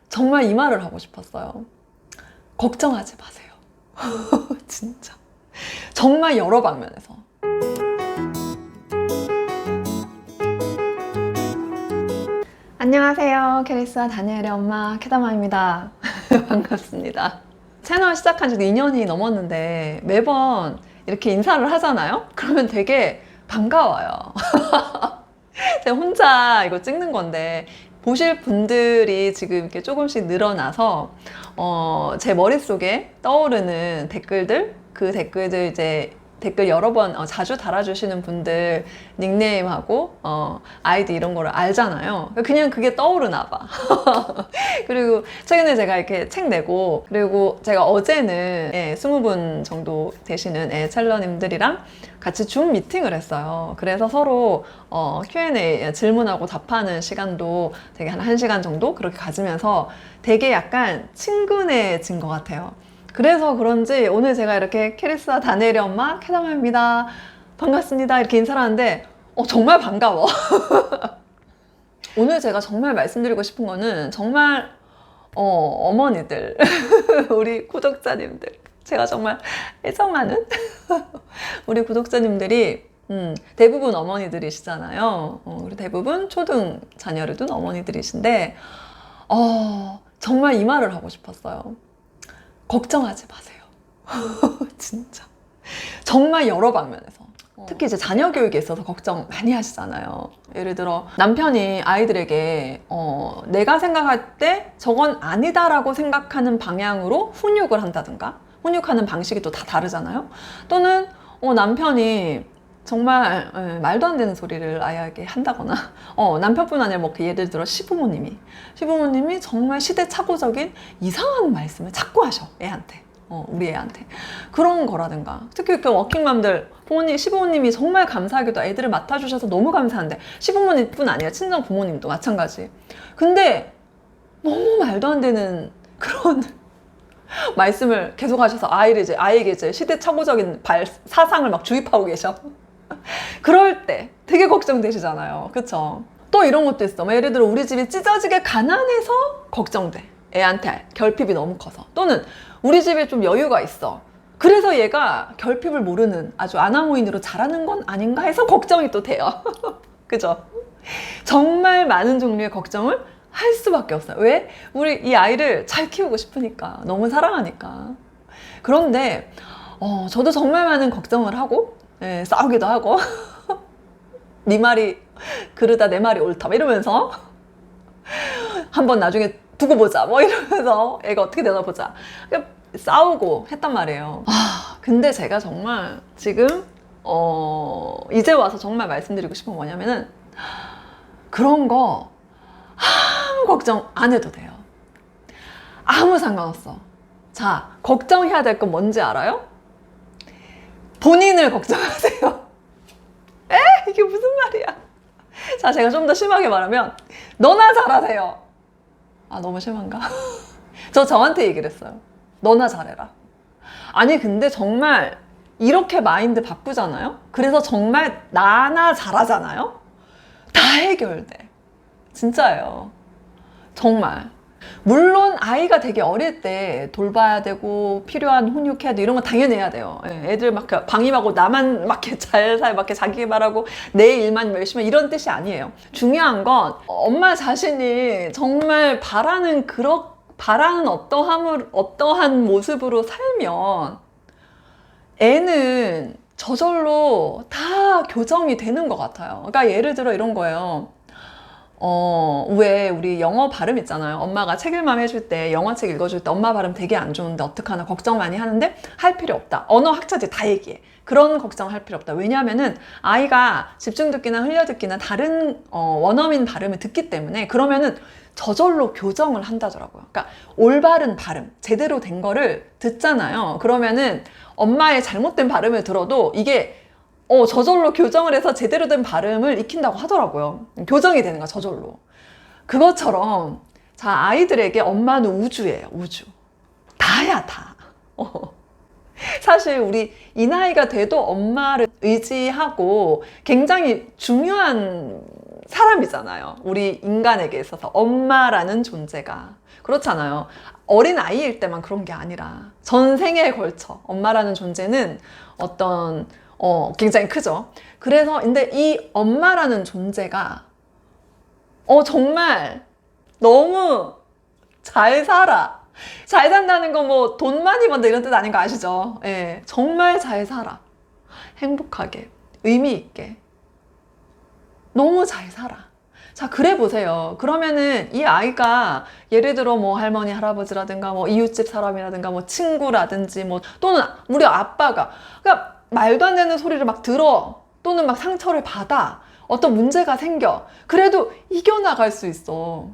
정말 이 말을 하고 싶었어요. 걱정하지 마세요. 진짜. 정말 여러 방면에서. 안녕하세요. 캐리스와 다니엘의 엄마 캐다마입니다. 반갑습니다. 채널 시작한 지 2년이 넘었는데 매번 이렇게 인사를 하잖아요? 그러면 되게 반가워요. 제가 혼자 이거 찍는 건데 보실 분들이 지금 이렇게 조금씩 늘어나서 제 머릿속에 떠오르는 댓글들, 그 댓글들 이제 댓글 여러 번 자주 달아주시는 분들 닉네임하고 아이디 이런 거를 알잖아요. 그냥 그게 떠오르나 봐. 그리고 최근에 제가 이렇게 책 내고, 그리고 제가 어제는 20분 정도 되시는 첼러님들이랑 같이 줌 미팅을 했어요. 그래서 서로 Q&A 질문하고 답하는 시간도 되게 한 1시간 정도 그렇게 가지면서 되게 약간 친근해진 것 같아요. 그래서 그런지 오늘 제가 이렇게 캐리스와 다니엘의 엄마 캐다마입니다. 반갑습니다. 이렇게 인사를 하는데 정말 반가워. 오늘 제가 정말 말씀드리고 싶은 거는 정말 어머니들, 우리 구독자님들, 제가 정말 애정하는 우리 구독자님들이 대부분 어머니들이시잖아요. 그리고 대부분 초등 자녀를 둔 어머니들이신데 정말 이 말을 하고 싶었어요. 걱정하지 마세요. 진짜. 정말 여러 방면에서. 특히 이제 자녀 교육에 있어서 걱정 많이 하시잖아요. 예를 들어 남편이 아이들에게 내가 생각할 때 저건 아니다라고 생각하는 방향으로 훈육을 한다든가, 훈육하는 방식이 또 다 다르잖아요. 또는 남편이 정말 말도 안 되는 소리를 아이에게 한다거나 남편뿐 아니라 뭐 예를 들어 시부모님이 정말 시대착오적인 이상한 말씀을 자꾸 하셔, 애한테. 우리 애한테 그런 거라든가. 특히 이렇게 워킹맘들 시부모님이 정말 감사하게도 애들을 맡아주셔서 너무 감사한데, 시부모님뿐 아니라 친정 부모님도 마찬가지. 근데 너무 말도 안 되는 그런 말씀을 계속 하셔서 아이에게 이제 시대착오적인 사상을 막 주입하고 계셔. 그럴 때 되게 걱정되시잖아요. 그쵸? 또 이런 것도 있어. 예를 들어 우리 집이 찢어지게 가난해서 걱정돼. 애한테 결핍이 너무 커서. 또는 우리 집에 좀 여유가 있어. 그래서 얘가 결핍을 모르는 아주 아나무인으로 자라는 건 아닌가 해서 걱정이 또 돼요. 그죠? 정말 많은 종류의 걱정을 할 수밖에 없어요. 왜? 우리 이 아이를 잘 키우고 싶으니까. 너무 사랑하니까. 그런데 저도 정말 많은 걱정을 하고 싸우기도 하고 네 말이 그르다 내 말이 옳다 이러면서 한번 나중에 두고 보자 뭐 이러면서 애가 어떻게 되나 보자 싸우고 했단 말이에요. 근데 제가 정말 지금 이제 와서 정말 말씀드리고 싶은 건 뭐냐면은, 그런 거 아무 걱정 안 해도 돼요. 아무 상관없어. 자, 걱정해야 될 건 뭔지 알아요? 본인을 걱정하세요. 이게 무슨 말이야. 자, 제가 좀 더 심하게 말하면 너나 잘하세요. 너무 심한가? 저한테 얘기를 했어요. 너나 잘해라. 아니 근데 정말 이렇게 마인드 바꾸잖아요? 그래서 정말 나나 잘하잖아요? 다 해결돼. 진짜예요. 정말. 물론 아이가 되게 어릴 때 돌봐야 되고 필요한 훈육해야 돼 이런 거 당연히 해야 돼요. 애들 막 방임하고 나만 막 잘 살, 막 자기 개발하고 내 일만 열심히 이런 뜻이 아니에요. 중요한 건 엄마 자신이 정말 바라는 어떠한 모습으로 살면 애는 저절로 다 교정이 되는 것 같아요. 그러니까 예를 들어 이런 거예요. 왜 우리 영어 발음 있잖아요. 엄마가 책 읽음 해줄 때, 영어책 읽어줄 때 엄마 발음 되게 안 좋은데 어떡하나 걱정 많이 하는데 할 필요 없다. 언어 학자들이 다 얘기해. 그런 걱정할 필요 없다. 왜냐하면은 아이가 집중 듣기나 흘려 듣기나 다른 원어민 발음을 듣기 때문에, 그러면은 저절로 교정을 한다더라고요. 그러니까 올바른 발음, 제대로 된 거를 듣잖아요. 그러면은 엄마의 잘못된 발음을 들어도 이게 저절로 교정을 해서 제대로 된 발음을 익힌다고 하더라고요. 교정이 되는 거야, 저절로. 그것처럼 자, 아이들에게 엄마는 우주예요, 우주. 다야, 다. 사실 우리 이 나이가 돼도 엄마를 의지하고 굉장히 중요한 사람이잖아요. 우리 인간에게 있어서 엄마라는 존재가. 그렇잖아요. 어린 아이일 때만 그런 게 아니라 전 생애에 걸쳐 엄마라는 존재는 어떤 굉장히 크죠. 그래서 근데 이 엄마라는 존재가 정말 너무 잘 살아. 잘 산다는 건 뭐 돈 많이 번다 이런 뜻 아닌 거 아시죠? 예, 정말 잘 살아. 행복하게, 의미 있게. 너무 잘 살아. 자, 그래 보세요. 그러면은 이 아이가 예를 들어 뭐 할머니, 할아버지라든가 뭐 이웃집 사람이라든가 뭐 친구라든지 뭐 또는 우리 아빠가 그러니까 말도 안 되는 소리를 막 들어 또는 막 상처를 받아 어떤 문제가 생겨. 그래도 이겨나갈 수 있어.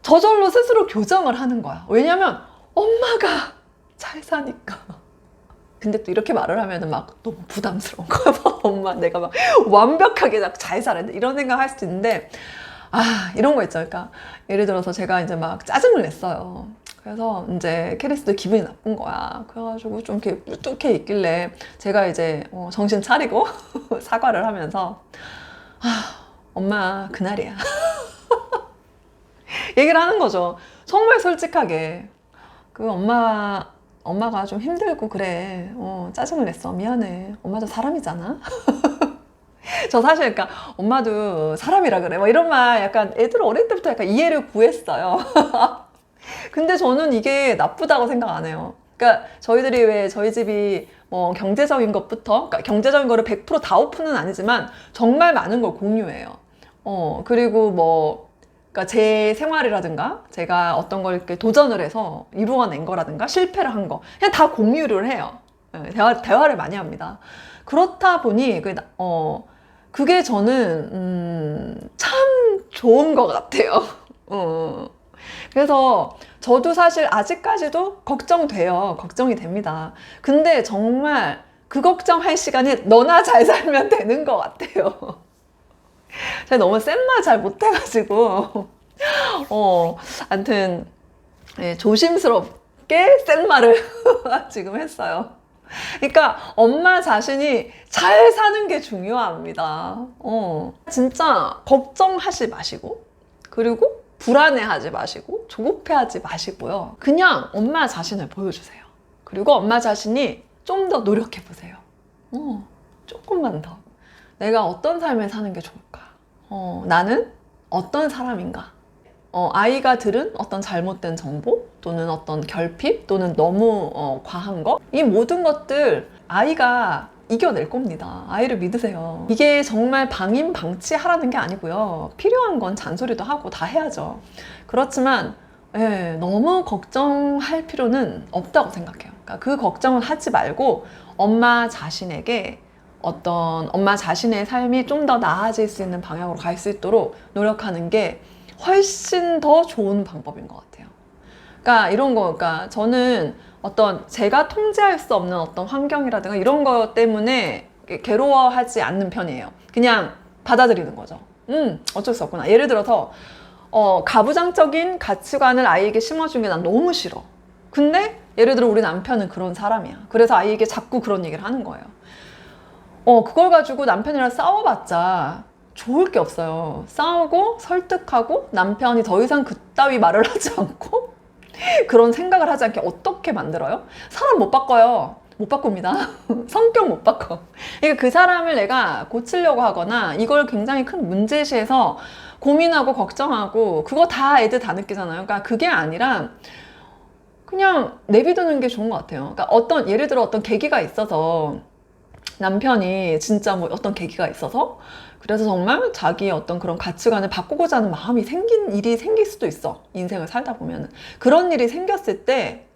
저절로 스스로 교정을 하는 거야. 왜냐면 엄마가 잘 사니까. 근데 또 이렇게 말을 하면은 막 너무 부담스러운 거야. 막 엄마 내가 막 완벽하게 잘 살았는데 이런 생각 할 수도 있는데 이런 거 있죠. 그러니까 예를 들어서 제가 이제 막 짜증을 냈어요. 그래서 이제 캐리스도 기분이 나쁜 거야. 그래가지고 좀 이렇게 뚝해 있길래 제가 이제 정신 차리고 사과를 하면서 엄마 그날이야. 얘기를 하는 거죠. 정말 솔직하게. 엄마가 좀 힘들고 그래. 짜증을 냈어. 미안해. 엄마도 사람이잖아. 저 사실 그러니까 엄마도 사람이라 그래. 뭐 이런 말 약간 애들 어릴 때부터 약간 이해를 구했어요. 근데 저는 이게 나쁘다고 생각 안 해요. 그러니까 저희들이 왜 저희 집이 뭐 경제적인 것부터 그러니까 경제적인 거를 100%다 오픈은 아니지만 정말 많은 걸 공유해요. 그리고 뭐 그러니까 제 생활이라든가 제가 어떤 걸 이렇게 도전을 해서 이루어낸 거라든가 실패를 한 거 그냥 다 공유를 해요. 대화를 많이 합니다. 그렇다 보니 그게 저는 참 좋은 것 같아요. 그래서 저도 사실 아직까지도 걱정돼요. 걱정이 됩니다. 근데 정말 그 걱정할 시간에 너나 잘 살면 되는 것 같아요. 제가 너무 센 말 잘 못해가지고 아무튼 조심스럽게 센 말을 지금 했어요. 그러니까 엄마 자신이 잘 사는 게 중요합니다. 진짜 걱정하지 마시고 그리고 불안해하지 마시고 조급해하지 마시고요. 그냥 엄마 자신을 보여주세요. 그리고 엄마 자신이 좀 더 노력해 보세요. 조금만 더. 내가 어떤 삶을 사는 게 좋을까? 나는 어떤 사람인가? 아이가 들은 어떤 잘못된 정보 또는 어떤 결핍 또는 너무 과한 거 이 모든 것들 아이가 이겨낼 겁니다. 아이를 믿으세요. 이게 정말 방임방치하라는 게 아니고요. 필요한 건 잔소리도 하고 다 해야죠. 그렇지만 너무 걱정할 필요는 없다고 생각해요. 그러니까 그 걱정을 하지 말고 엄마 자신에게 어떤 엄마 자신의 삶이 좀 더 나아질 수 있는 방향으로 갈 수 있도록 노력하는 게 훨씬 더 좋은 방법인 것 같아요. 그러니까 이런 거, 그러니까 저는 어떤 제가 통제할 수 없는 어떤 환경이라든가 이런 거 때문에 괴로워하지 않는 편이에요. 그냥 받아들이는 거죠. 어쩔 수 없구나. 예를 들어서 가부장적인 가치관을 아이에게 심어준 게 난 너무 싫어. 근데 예를 들어 우리 남편은 그런 사람이야. 그래서 아이에게 자꾸 그런 얘기를 하는 거예요. 그걸 가지고 남편이랑 싸워봤자 좋을 게 없어요. 싸우고 설득하고 남편이 더 이상 그따위 말을 하지 않고 그런 생각을 하지 않게 어떻게 만들어요? 사람 못 바꿔요. 못 바꿉니다. 성격 못 바꿔. 그러니까 그 사람을 내가 고치려고 하거나 이걸 굉장히 큰 문제시해서 고민하고 걱정하고 그거 다 애들 다 느끼잖아요. 그러니까 그게 아니라 그냥 내비두는 게 좋은 것 같아요. 그러니까 예를 들어 어떤 계기가 있어서 남편이 진짜 뭐 어떤 계기가 있어서 그래서 정말 자기의 어떤 그런 가치관을 바꾸고자 하는 마음이 생긴 일이 생길 수도 있어. 인생을 살다 보면 그런 일이 생겼을 때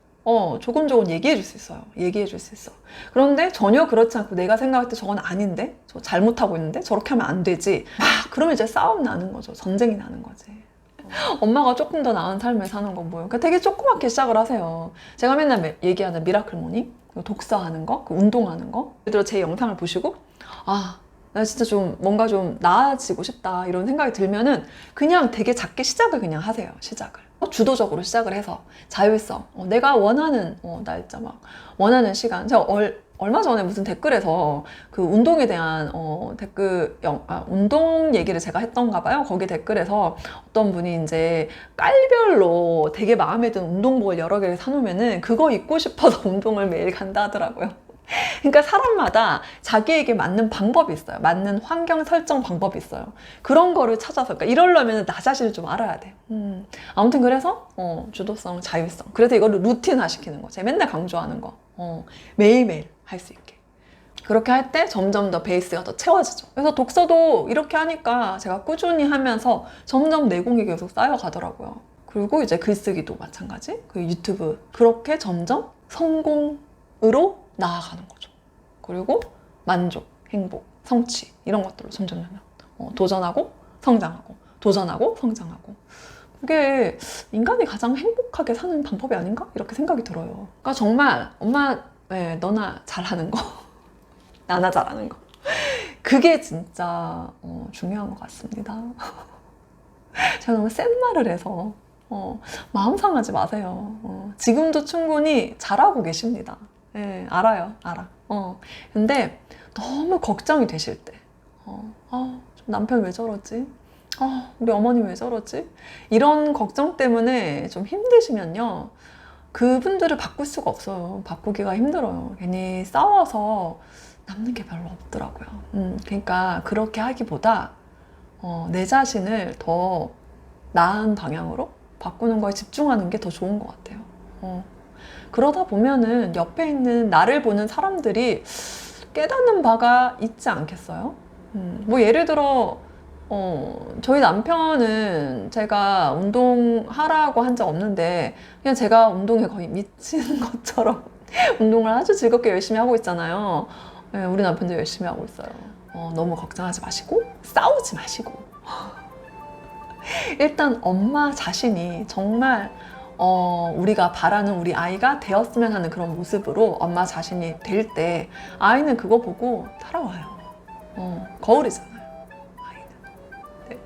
조금 얘기해 줄 수 있어요. 얘기해 줄 수 있어. 그런데 전혀 그렇지 않고 내가 생각할 때 저건 아닌데 저 잘못하고 있는데 저렇게 하면 안 되지. 그러면 이제 싸움 나는 거죠. 전쟁이 나는 거지. 엄마가 조금 더 나은 삶을 사는 건 뭐예요? 그러니까 되게 조그맣게 시작을 하세요. 제가 맨날 얘기하는 미라클 모닝, 독서하는 거, 운동하는 거. 예를 들어 제 영상을 보시고 나 진짜 좀 뭔가 좀 나아지고 싶다 이런 생각이 들면은 그냥 되게 작게 시작을 그냥 하세요. 시작을 주도적으로 시작을 해서 자율성 내가 원하는 날짜 막 원하는 시간 제가 얼마 전에 무슨 댓글에서 그 운동에 대한 운동 얘기를 제가 했던가 봐요. 거기 댓글에서 어떤 분이 이제 깔별로 되게 마음에 드는 운동복을 여러 개를 사놓으면은 그거 입고 싶어서 운동을 매일 간다 하더라고요. 그러니까 사람마다 자기에게 맞는 방법이 있어요. 맞는 환경 설정 방법이 있어요. 그런 거를 찾아서, 그러니까 이러려면 나 자신을 좀 알아야 돼. 아무튼 그래서 주도성, 자율성. 그래서 이거를 루틴화 시키는 거. 제가 맨날 강조하는 거. 매일매일 할 수 있게. 그렇게 할 때 점점 더 베이스가 더 채워지죠. 그래서 독서도 이렇게 하니까 제가 꾸준히 하면서 점점 내공이 계속 쌓여가더라고요. 그리고 이제 글쓰기도 마찬가지. 그 유튜브. 그렇게 점점 성공으로 나아가는 거죠. 그리고 만족, 행복, 성취 이런 것들로 점점 도전하고 성장하고 도전하고 성장하고. 그게 인간이 가장 행복하게 사는 방법이 아닌가? 이렇게 생각이 들어요. 그러니까 정말 엄마 너나 잘하는 거 나나 잘하는 거 그게 진짜 중요한 것 같습니다. 제가 너무 센 말을 해서 마음 상하지 마세요. 지금도 충분히 잘하고 계십니다. 네, 알아요. 알아. 근데 너무 걱정이 되실 때 좀 남편 왜 저러지? 우리 어머니 왜 저러지? 이런 걱정 때문에 좀 힘드시면요. 그분들을 바꿀 수가 없어요. 바꾸기가 힘들어요. 괜히 싸워서 남는 게 별로 없더라고요. 그러니까 그렇게 하기보다 내 자신을 더 나은 방향으로 바꾸는 거에 집중하는 게 더 좋은 것 같아요. 그러다 보면은 옆에 있는 나를 보는 사람들이 깨닫는 바가 있지 않겠어요? 뭐 예를 들어 저희 남편은 제가 운동하라고 한 적 없는데 그냥 제가 운동에 거의 미친 것처럼 운동을 아주 즐겁게 열심히 하고 있잖아요. 네, 우리 남편도 열심히 하고 있어요. 너무 걱정하지 마시고 싸우지 마시고 일단 엄마 자신이 정말 우리가 바라는 우리 아이가 되었으면 하는 그런 모습으로 엄마 자신이 될 때 아이는 그거 보고 따라와요. 거울이잖아요. 아이는. 네.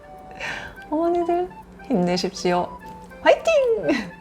어머니들 힘내십시오. 화이팅!